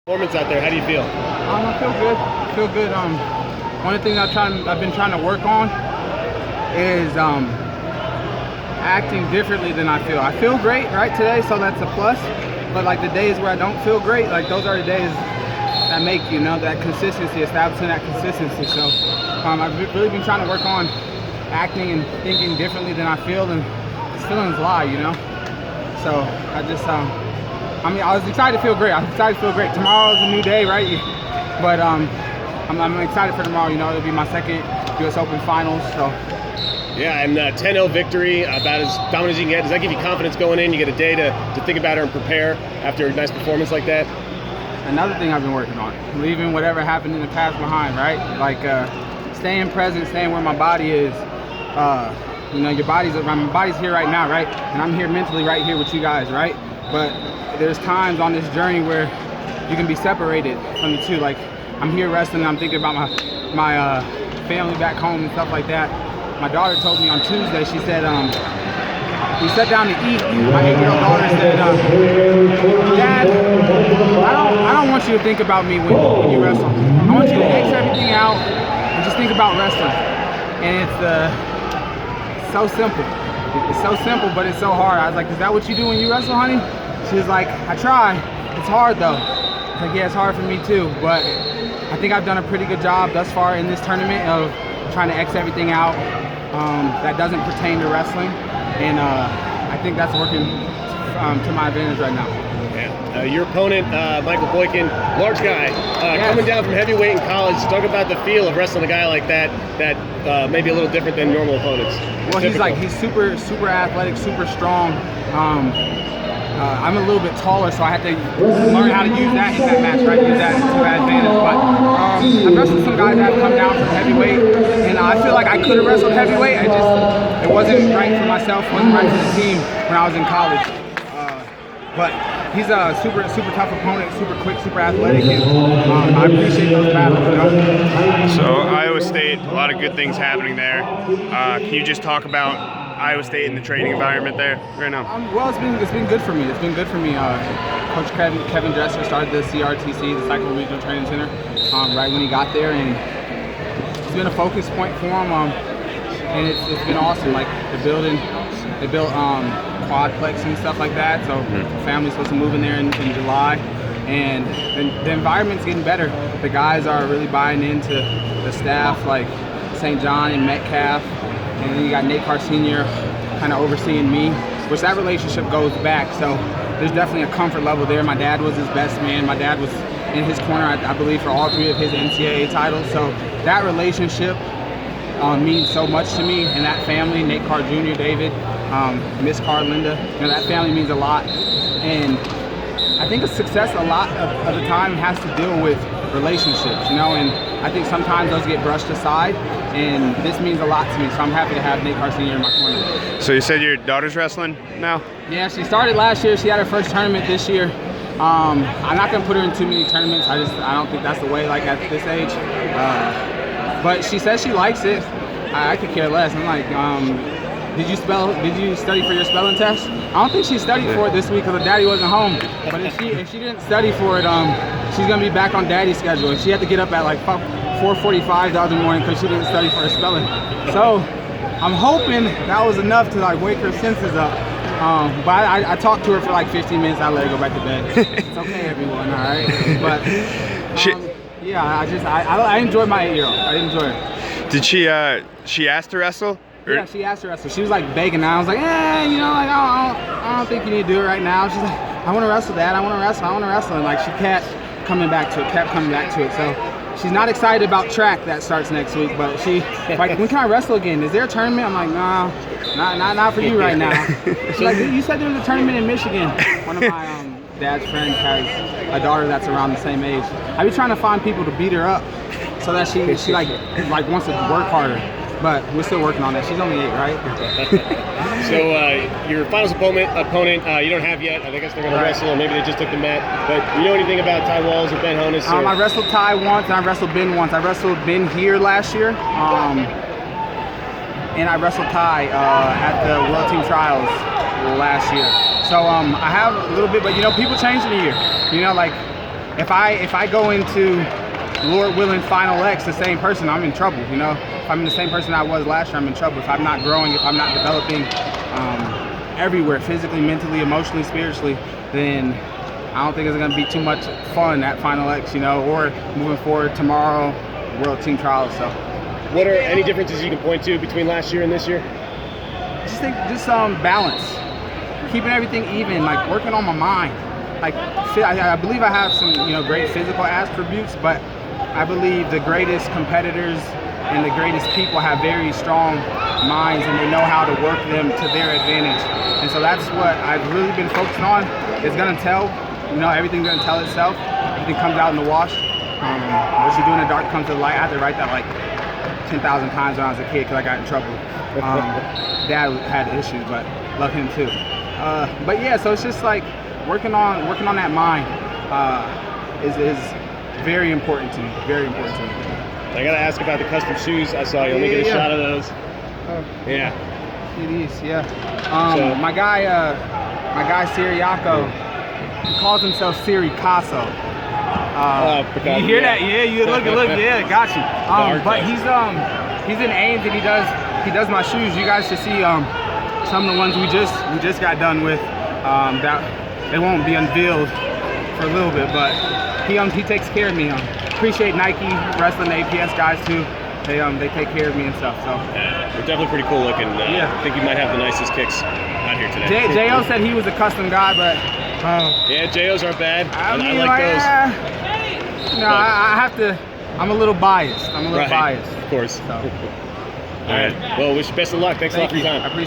Performance out there, how do you feel? I feel good. I feel good. One of the things I've been trying to work on is acting differently than I feel. I feel great right today, so that's a plus. But like the days where I don't feel great, like those are the days that make that consistency, establishing that consistency. So I've really been trying to work on acting and thinking differently than I feel, and these feelings lie, So I just I was excited to feel great. I'm excited to feel great. Tomorrow's a new day, right? But I'm excited for tomorrow. It'll be my second U.S. Open finals. So yeah, and 10-0 victory, about as dominant as you can get. Does that give you confidence going in? You get a day to think about it and prepare after a nice performance like that? Another thing I've been working on, leaving whatever happened in the past behind, right? Like staying present, staying where my body is. My body's here right now, right? And I'm here mentally right here with you guys, right? But there's times on this journey where you can be separated from the two. Like I'm here wrestling, I'm thinking about my family back home and stuff like that. My daughter told me on Tuesday, she said, we sat down to eat. My 8-year-old daughter said, Dad, I don't want you to think about me when you wrestle. I want you to X everything out and just think about wrestling. And it's so simple. It's so simple, but it's so hard. I was like, is that what you do when you wrestle, honey? She was like, I try. It's hard though. I was like, yeah, it's hard for me too. But I think I've done a pretty good job thus far in this tournament of trying to X everything out that doesn't pertain to wrestling. And I think that's working to my advantage right now. Yeah. Your opponent, Michael Boykin, large guy, yes. Coming down from heavyweight in college. Talk about the feel of wrestling a guy like that may be a little different than normal opponents. Well, he's super athletic, super strong. I'm a little bit taller, so I had to learn how to use that in that match, right? Use that to my advantage. But I've wrestled some guys that have come down from heavyweight, and I feel like I could have wrestled heavyweight. It wasn't right for myself, wasn't right for the team when I was in college. But he's a super tough opponent, super quick, super athletic, and I appreciate those battles. So Iowa State, a lot of good things happening there. Can you just talk about Iowa State and the training environment there right now? Well, it's been good for me. It's been good for me. Coach Kyven Dresser started the CRTC, the Cycle Regional Training Center, right when he got there, and it's been a focus point for him. And it's been awesome. Like they built quadplex and stuff like that. So the family's supposed to move in there in July, and the environment's getting better. The guys are really buying into the staff, like St. John and Metcalf. And then you got Nate Carr Sr. kind of overseeing me, which that relationship goes back. So there's definitely a comfort level there. My dad was his best man. My dad was in his corner, I believe, for all 3 of his NCAA titles. So that relationship means so much to me, and that family, Nate Carr Jr., David, Miss Carr, Linda, that family means a lot. And I think success a lot of the time has to deal with relationships, and I think sometimes those get brushed aside, and this means a lot to me, so I'm happy to have Nate Carr Sr. in my corner. So you said your daughter's wrestling now? Yeah, she started last year. She had her first tournament this year. I'm not going to put her in too many tournaments. I don't think that's the way, like, at this age. But she says she likes it. I could care less. I'm like, did you study for your spelling test? I don't think she studied for it this week because her daddy wasn't home. But if she didn't study for it, she's gonna be back on daddy's schedule. And she had to get up at like 4:45 the other morning because she didn't study for her spelling. So I'm hoping that was enough to like wake her senses up. But I talked to her for like 15 minutes. I let her go back to bed. It's okay, everyone. All right. But yeah, I enjoyed my 8-year-old. I enjoy her. Did she ask to wrestle? Yeah, she asked to wrestle. She was like begging. I was like, I don't think you need to do it right now. She's like, I want to wrestle, Dad. I want to wrestle. And like she kept coming back to it. So she's not excited about track that starts next week. But she like, when can I wrestle again? Is there a tournament? I'm like, nah, not for you right now. She's like, you said there was a tournament in Michigan. One of my dad's friends has a daughter that's around the same age. I be trying to find people to beat her up so that she like wants to work harder. But we're still working on that. She's only 8, right? So your finals opponent, you don't have yet. I guess they're going to wrestle, or maybe they just took the mat. But you know anything about Ty Walls or Ben Honus? I wrestled Ty once, and I wrestled Ben once. I wrestled Ben here last year, and I wrestled Ty at the World Team Trials last year. So I have a little bit, but people change in a year. Like if I go into Lord willing Final X the same person, I'm in trouble. You know, if I'm the same person I was last year, I'm in trouble. If I'm not growing, if I'm not developing everywhere, physically, mentally, emotionally, spiritually, then I don't think it's gonna be too much fun at Final X, you know, or moving forward tomorrow, World Team Trials. So, what are any differences you can point to between last year and this year? Just balance, keeping everything even, like working on my mind. Like I believe I have some great physical attributes, but I believe the greatest competitors and the greatest people have very strong minds, and they know how to work them to their advantage. And so that's what I've really been focusing on. It's gonna tell, everything's gonna tell itself. Everything comes out in the wash. What you do in the dark comes to the light. I had to write that like 10,000 times when I was a kid because I got in trouble. Dad had issues, but love him too. But yeah, so it's just like working on that mind is very important to me. Very important to me. I gotta ask about the custom shoes. I saw you. Let me get a shot of those. Yeah. It is, yeah. My guy Siriaco, he calls himself Siricasso. You hear that? Yeah, you look, yeah, got you. But he's in Ames, and he does my shoes. You guys should see some of the ones we just got done with. That they won't be unveiled for a little bit, but he takes care of me. Appreciate Nike, wrestling, the APS guys too. They take care of me and stuff. So yeah, they're definitely pretty cool looking. Yeah. I think you might have the nicest kicks out here today. Jo said he was a custom guy, but yeah, JOs aren't bad. I mean, like those. I have to. I'm a little biased. Of course. So. All right. Well, wish you best of luck. Thanks a lot for your time. I appreciate it.